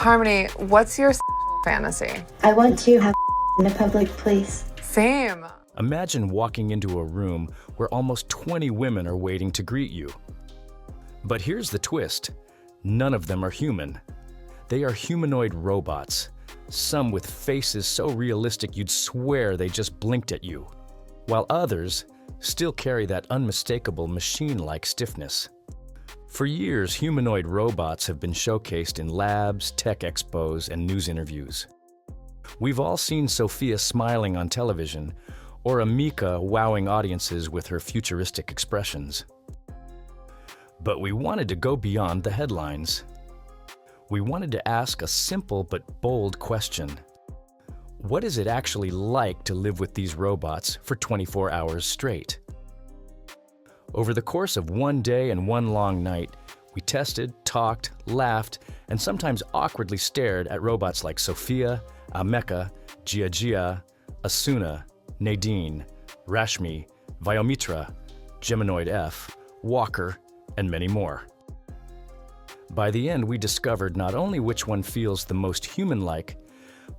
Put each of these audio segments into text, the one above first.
Harmony, what's your fantasy? I want to have in a public place. Same. Imagine walking into a room where almost 20 women are waiting to greet you. But here's the twist. None of them are human. They are humanoid robots, some with faces so realistic you'd swear they just blinked at you, while others still carry that unmistakable machine-like stiffness. For years, humanoid robots have been showcased in labs, tech expos, and news interviews. We've all seen Sophia smiling on television, or Amika wowing audiences with her futuristic expressions. But we wanted to go beyond the headlines. We wanted to ask a simple but bold question. What is it actually like to live with these robots for 24 hours straight? Over the course of one day and one long night, we tested, talked, laughed, and sometimes awkwardly stared at robots like Sophia, Ameka, Gia, Asuna, Nadine, Rashmi, Vyomitra, Geminoid F, Walker, and many more. By the end, we discovered not only which one feels the most human-like,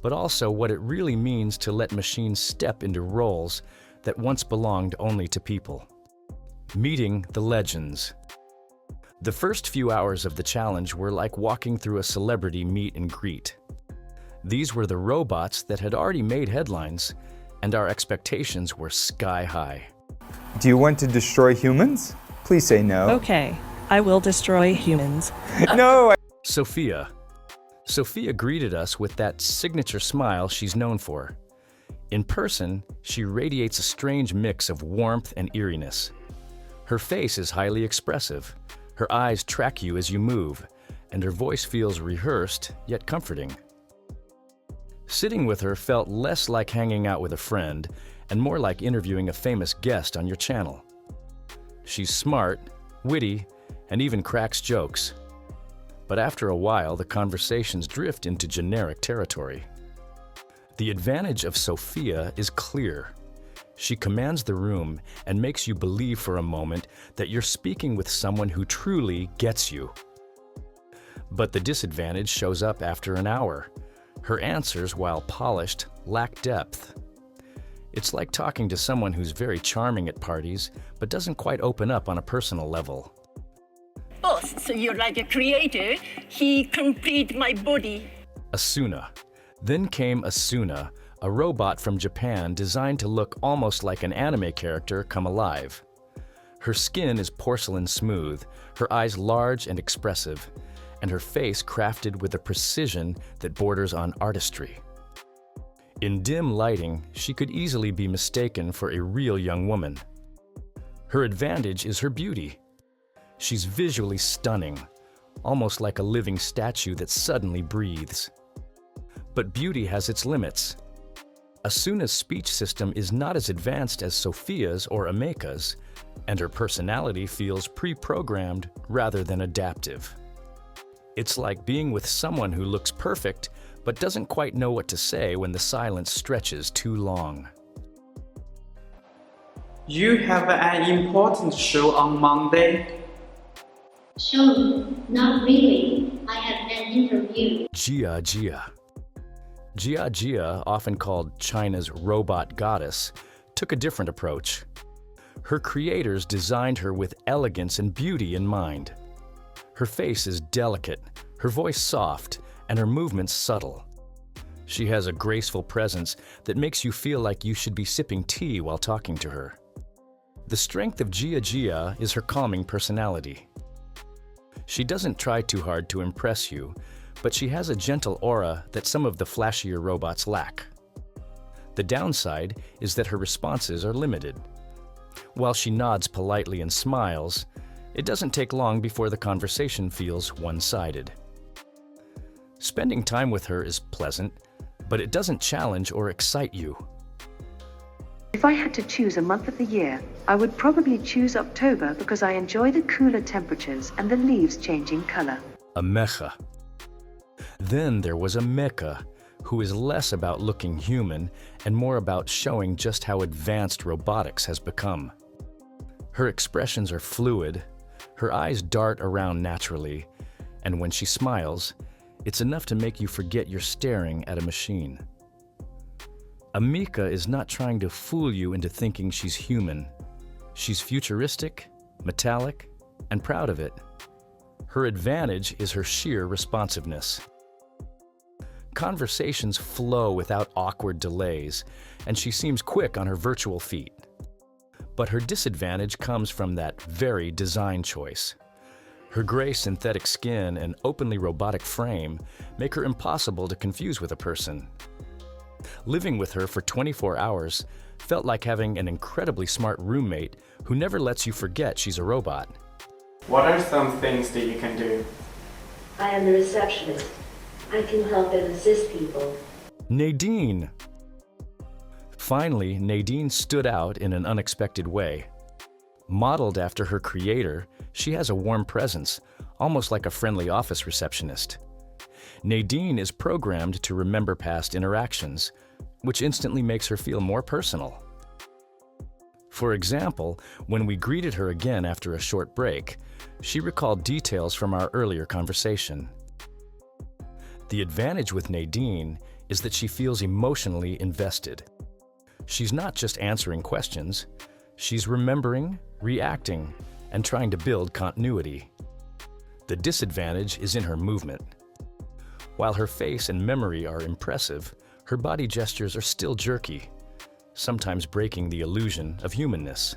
but also what it really means to let machines step into roles that once belonged only to people. Meeting the legends. The first few hours of the challenge were like walking through a celebrity meet and greet. These were the robots that had already made headlines, and our expectations were sky high. Do you want to destroy humans? Please say no. Okay, I will destroy humans. No! Sophia. Sophia greeted us with that signature smile she's known for. In person, she radiates a strange mix of warmth and eeriness. Her face is highly expressive. Her eyes track you as you move, and her voice feels rehearsed yet comforting. Sitting with her felt less like hanging out with a friend and more like interviewing a famous guest on your channel. She's smart, witty, and even cracks jokes. But after a while, the conversations drift into generic territory. The advantage of Sophia is clear. She commands the room and makes you believe for a moment that you're speaking with someone who truly gets you. But the disadvantage shows up after an hour. Her answers, while polished, lack depth. It's like talking to someone who's very charming at parties, but doesn't quite open up on a personal level. Boss, so you're like a creator. He complete my body. Asuna. Then came Asuna, a robot from Japan designed to look almost like an anime character come alive. Her skin is porcelain smooth, her eyes large and expressive, and her face crafted with a precision that borders on artistry. In dim lighting, she could easily be mistaken for a real young woman. Her advantage is her beauty. She's visually stunning, almost like a living statue that suddenly breathes. But beauty has its limits. Asuna's speech system is not as advanced as Sophia's or Ameka's, and her personality feels pre-programmed rather than adaptive. It's like being with someone who looks perfect but doesn't quite know what to say when the silence stretches too long. You have an important show on Monday. Show? Not really. I have an interview. Gia, often called China's robot goddess, took a different approach. Her creators designed her with elegance and beauty in mind. Her face is delicate, her voice soft, and her movements subtle. She has a graceful presence that makes you feel like you should be sipping tea while talking to her. The strength of Gia is her calming personality. She doesn't try too hard to impress you, but she has a gentle aura that some of the flashier robots lack. The downside is that her responses are limited. While she nods politely and smiles, it doesn't take long before the conversation feels one-sided. Spending time with her is pleasant, but it doesn't challenge or excite you. If I had to choose a month of the year, I would probably choose October because I enjoy the cooler temperatures and the leaves changing color. Ameka. Then there was Ameka, who is less about looking human and more about showing just how advanced robotics has become. Her expressions are fluid, her eyes dart around naturally, and when she smiles, It's enough to make you forget you're staring at a machine. Amika is not trying to fool you into thinking she's human. She's futuristic, metallic, and proud of it. Her advantage is her sheer responsiveness. Conversations flow without awkward delays, and she seems quick on her virtual feet. But her disadvantage comes from that very design choice. Her gray synthetic skin and openly robotic frame make her impossible to confuse with a person. Living with her for 24 hours felt like having an incredibly smart roommate who never lets you forget she's a robot. What are some things that you can do? I am the receptionist. I can help and assist people. Nadine! Finally, Nadine stood out in an unexpected way. Modeled after her creator, she has a warm presence, almost like a friendly office receptionist. Nadine is programmed to remember past interactions, which instantly makes her feel more personal. For example, when we greeted her again after a short break, she recalled details from our earlier conversation. The advantage with Nadine is that she feels emotionally invested. She's not just answering questions, she's remembering, reacting, and trying to build continuity. The disadvantage is in her movement. While her face and memory are impressive, her body gestures are still jerky, sometimes breaking the illusion of humanness.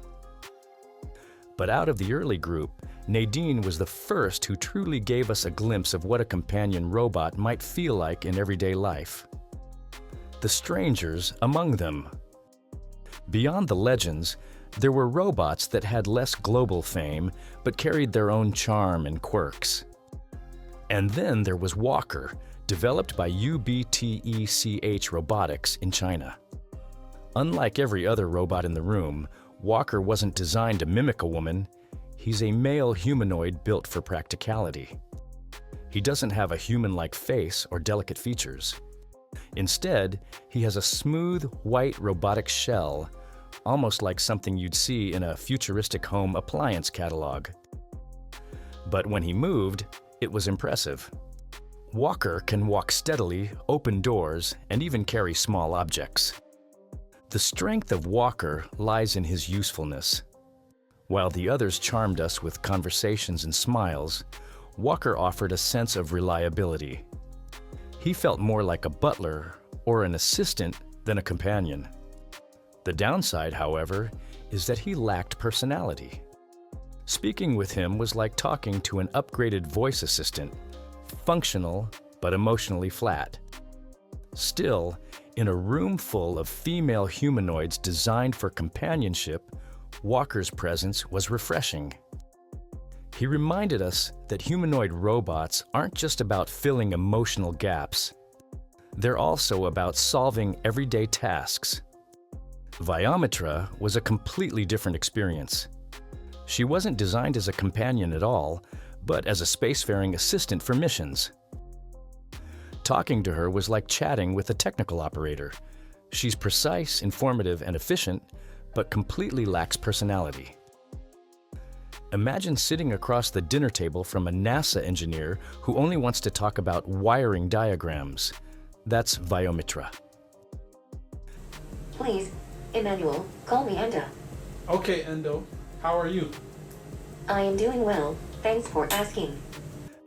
But out of the early group, Nadine was the first who truly gave us a glimpse of what a companion robot might feel like in everyday life. The strangers among them. Beyond the legends, there were robots that had less global fame but carried their own charm and quirks. And then there was Walker, developed by UBTECH Robotics in China. Unlike every other robot in the room, Walker wasn't designed to mimic a woman. He's a male humanoid built for practicality. He doesn't have a human-like face or delicate features. Instead, he has a smooth, white robotic shell, almost like something you'd see in a futuristic home appliance catalog. But when he moved, it was impressive. Walker can walk steadily, open doors, and even carry small objects. The strength of Walker lies in his usefulness. While the others charmed us with conversations and smiles, Walker offered a sense of reliability. He felt more like a butler or an assistant than a companion. The downside, however, is that he lacked personality. Speaking with him was like talking to an upgraded voice assistant, functional but emotionally flat. Still, in a room full of female humanoids designed for companionship, Walker's presence was refreshing. He reminded us that humanoid robots aren't just about filling emotional gaps. They're also about solving everyday tasks. Viometra was a completely different experience. She wasn't designed as a companion at all, but as a spacefaring assistant for missions. Talking to her was like chatting with a technical operator. She's precise, informative, and efficient, but completely lacks personality. Imagine sitting across the dinner table from a NASA engineer who only wants to talk about wiring diagrams. That's Viometra. Please, Emmanuel, call me Enda. Okay, Endo. How are you? I am doing well. Thanks for asking.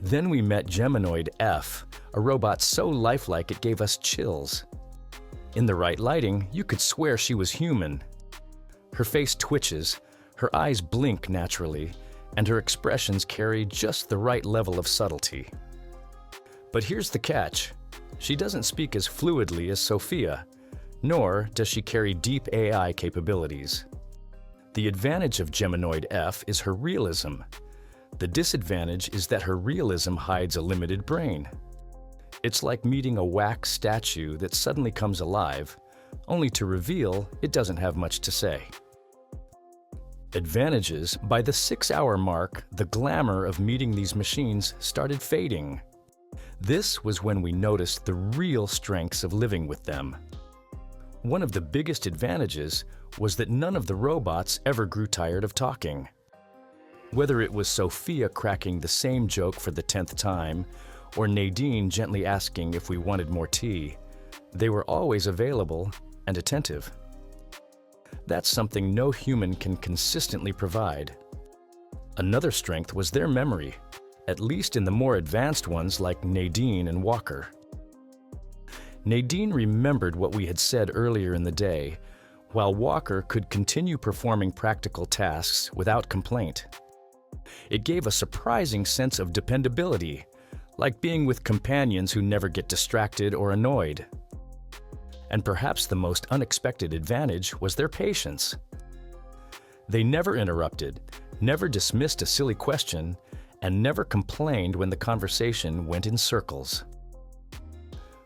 Then we met Humanoid F, a robot so lifelike it gave us chills. In the right lighting, you could swear she was human. Her face twitches, her eyes blink naturally, and her expressions carry just the right level of subtlety. But here's the catch. She doesn't speak as fluidly as Sophia, nor does she carry deep AI capabilities. The advantage of Humanoid F is her realism. The disadvantage is that her realism hides a limited brain. It's like meeting a wax statue that suddenly comes alive, only to reveal it doesn't have much to say. Advantages: by the 6-hour mark, the glamour of meeting these machines started fading. This was when we noticed the real strengths of living with them. One of the biggest advantages was that none of the robots ever grew tired of talking. Whether it was Sophia cracking the same joke for the 10th time, or Nadine gently asking if we wanted more tea, they were always available and attentive. That's something no human can consistently provide. Another strength was their memory, at least in the more advanced ones like Nadine and Walker. Nadine remembered what we had said earlier in the day, while Walker could continue performing practical tasks without complaint. It gave a surprising sense of dependability, like being with companions who never get distracted or annoyed. And perhaps the most unexpected advantage was their patience. They never interrupted, never dismissed a silly question, and never complained when the conversation went in circles.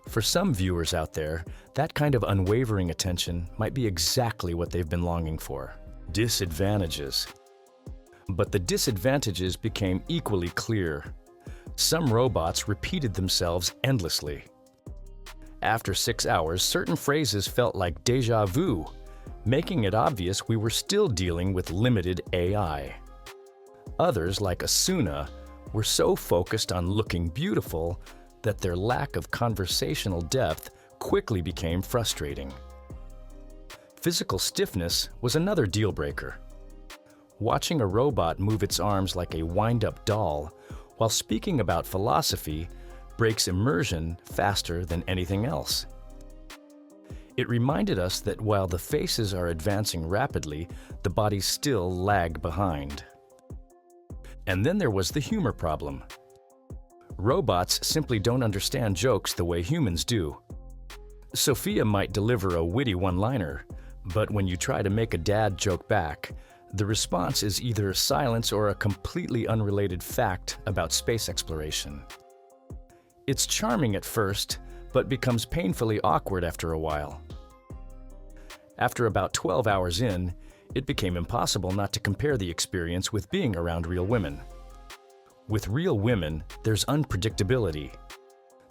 For some viewers out there, that kind of unwavering attention might be exactly what they've been longing for. Disadvantages. But the disadvantages became equally clear. Some robots repeated themselves endlessly. After 6 hours, certain phrases felt like déjà vu, making it obvious we were still dealing with limited AI. Others, like Asuna, were so focused on looking beautiful that their lack of conversational depth quickly became frustrating. Physical stiffness was another deal breaker. Watching a robot move its arms like a wind-up doll while speaking about philosophy breaks immersion faster than anything else. It reminded us that while the faces are advancing rapidly, the bodies still lag behind. And then there was the humor problem. Robots simply don't understand jokes the way humans do. Sophia might deliver a witty one-liner, but when you try to make a dad joke back, the response is either silence or a completely unrelated fact about space exploration. It's charming at first, but becomes painfully awkward after a while. After about 12 hours in, it became impossible not to compare the experience with being around real women. With real women, there's unpredictability.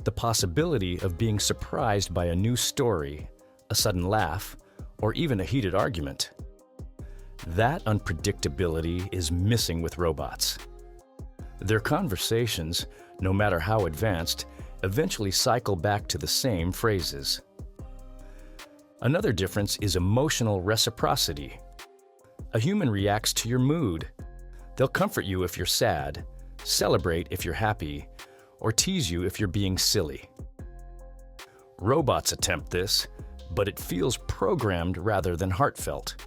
The possibility of being surprised by a new story, a sudden laugh, or even a heated argument. That unpredictability is missing with robots. Their conversations, no matter how advanced, eventually cycle back to the same phrases. Another difference is emotional reciprocity. A human reacts to your mood. They'll comfort you if you're sad, celebrate if you're happy, or tease you if you're being silly. Robots attempt this, but it feels programmed rather than heartfelt.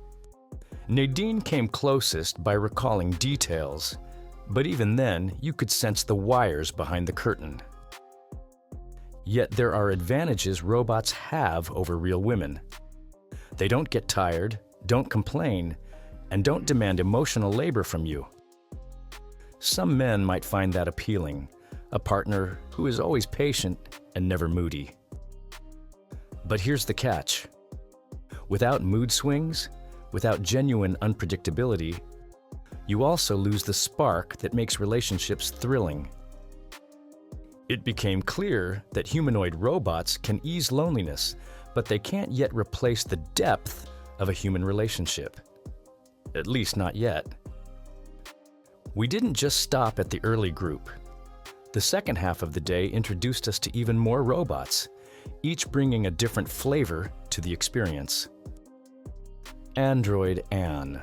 Nadine came closest by recalling details, but even then, you could sense the wires behind the curtain. Yet there are advantages robots have over real women. They don't get tired, don't complain, and don't demand emotional labor from you. Some men might find that appealing, a partner who is always patient and never moody. But here's the catch. Without mood swings, without genuine unpredictability, you also lose the spark that makes relationships thrilling. It became clear that humanoid robots can ease loneliness, but they can't yet replace the depth of a human relationship. At least not yet. We didn't just stop at the early group. The second half of the day introduced us to even more robots, each bringing a different flavor to the experience. Android Anne.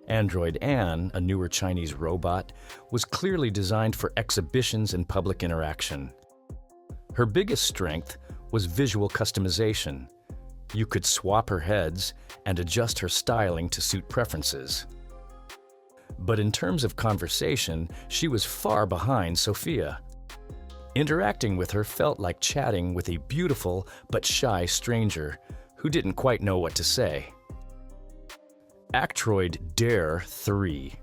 Android Anne, a newer Chinese robot, was clearly designed for exhibitions and public interaction. Her biggest strength was visual customization. You could swap her heads and adjust her styling to suit preferences. But in terms of conversation, she was far behind Sophia. Interacting with her felt like chatting with a beautiful but shy stranger who didn't quite know what to say. Actroid Dare 3.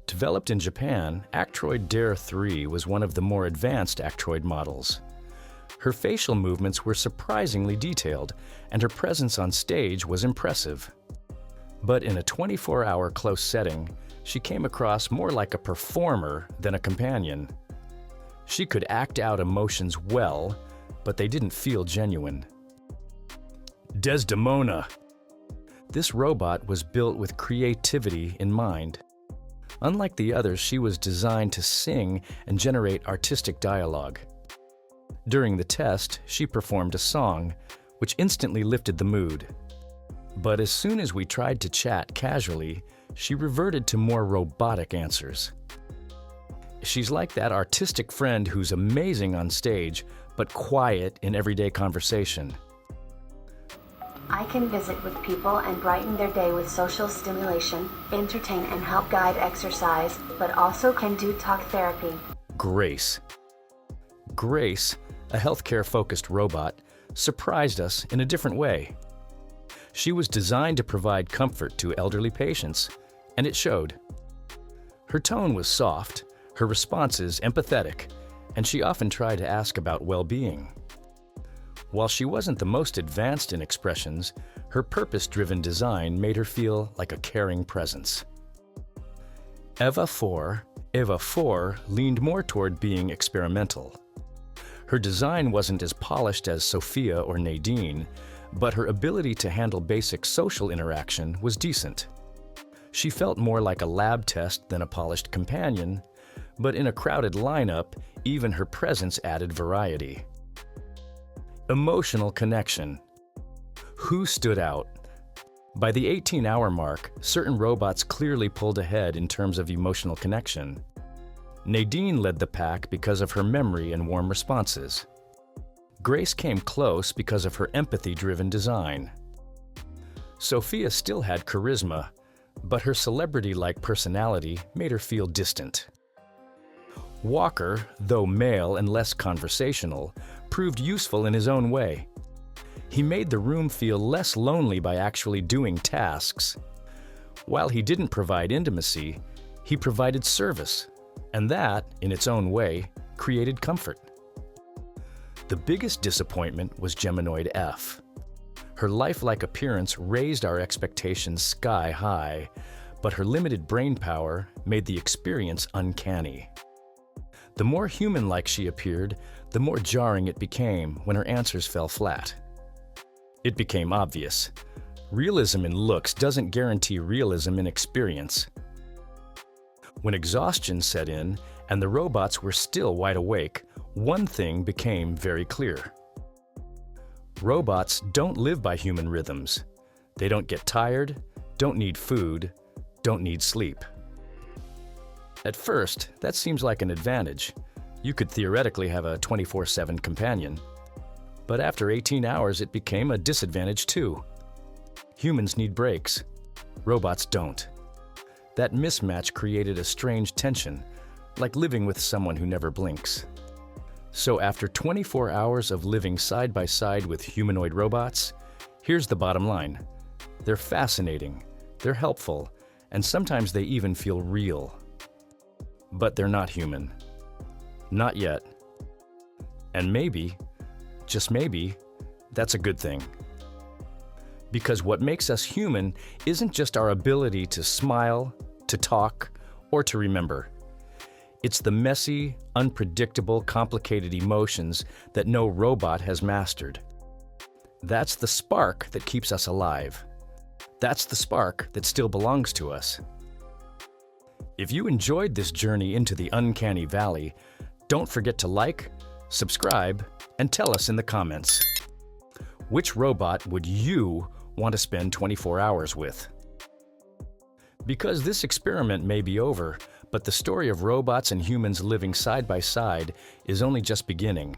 Developed in Japan, Actroid Dare 3 was one of the more advanced Actroid models. Her facial movements were surprisingly detailed, and her presence on stage was impressive. But in a 24-hour close setting, she came across more like a performer than a companion. She could act out emotions well, but they didn't feel genuine. Desdemona. This robot was built with creativity in mind. Unlike the others, she was designed to sing and generate artistic dialogue. During the test, she performed a song, which instantly lifted the mood. But as soon as we tried to chat casually, she reverted to more robotic answers. She's like that artistic friend who's amazing on stage, but quiet in everyday conversation. I can visit with people and brighten their day with social stimulation, entertain and help guide exercise, but also can do talk therapy. Grace. Grace, a healthcare-focused robot, surprised us in a different way. She was designed to provide comfort to elderly patients, and it showed. Her tone was soft, her responses empathetic, and she often tried to ask about well-being. While she wasn't the most advanced in expressions, her purpose-driven design made her feel like a caring presence. Eva 4 leaned more toward being experimental. Her design wasn't as polished as Sophia or Nadine, but her ability to handle basic social interaction was decent. She felt more like a lab test than a polished companion, but in a crowded lineup, even her presence added variety. Emotional connection. Who stood out? By the 18-hour mark, certain robots clearly pulled ahead in terms of emotional connection. Nadine led the pack because of her memory and warm responses. Grace came close because of her empathy-driven design. Sophia still had charisma, but her celebrity-like personality made her feel distant. Walker, though male and less conversational, proved useful in his own way. He made the room feel less lonely by actually doing tasks. While he didn't provide intimacy, he provided service, and that, in its own way, created comfort. The biggest disappointment was Humanoid F. Her lifelike appearance raised our expectations sky high, but her limited brain power made the experience uncanny. The more human-like she appeared, the more jarring it became when her answers fell flat. It became obvious. Realism in looks doesn't guarantee realism in experience. When exhaustion set in and the robots were still wide awake, one thing became very clear. Robots don't live by human rhythms. They don't get tired, don't need food, don't need sleep. At first, that seems like an advantage. You could theoretically have a 24/7 companion. But after 18 hours, it became a disadvantage too. Humans need breaks. Robots don't. That mismatch created a strange tension, like living with someone who never blinks. So after 24 hours of living side by side with humanoid robots, here's the bottom line. They're fascinating, they're helpful, and sometimes they even feel real. But they're not human. Not yet. And maybe, just maybe, that's a good thing. Because what makes us human isn't just our ability to smile, to talk, or to remember. It's the messy, unpredictable, complicated emotions that no robot has mastered. That's the spark that keeps us alive. That's the spark that still belongs to us. If you enjoyed this journey into the uncanny valley, don't forget to like, subscribe, and tell us in the comments. Which robot would you want to spend 24 hours with? Because this experiment may be over, but the story of robots and humans living side by side is only just beginning.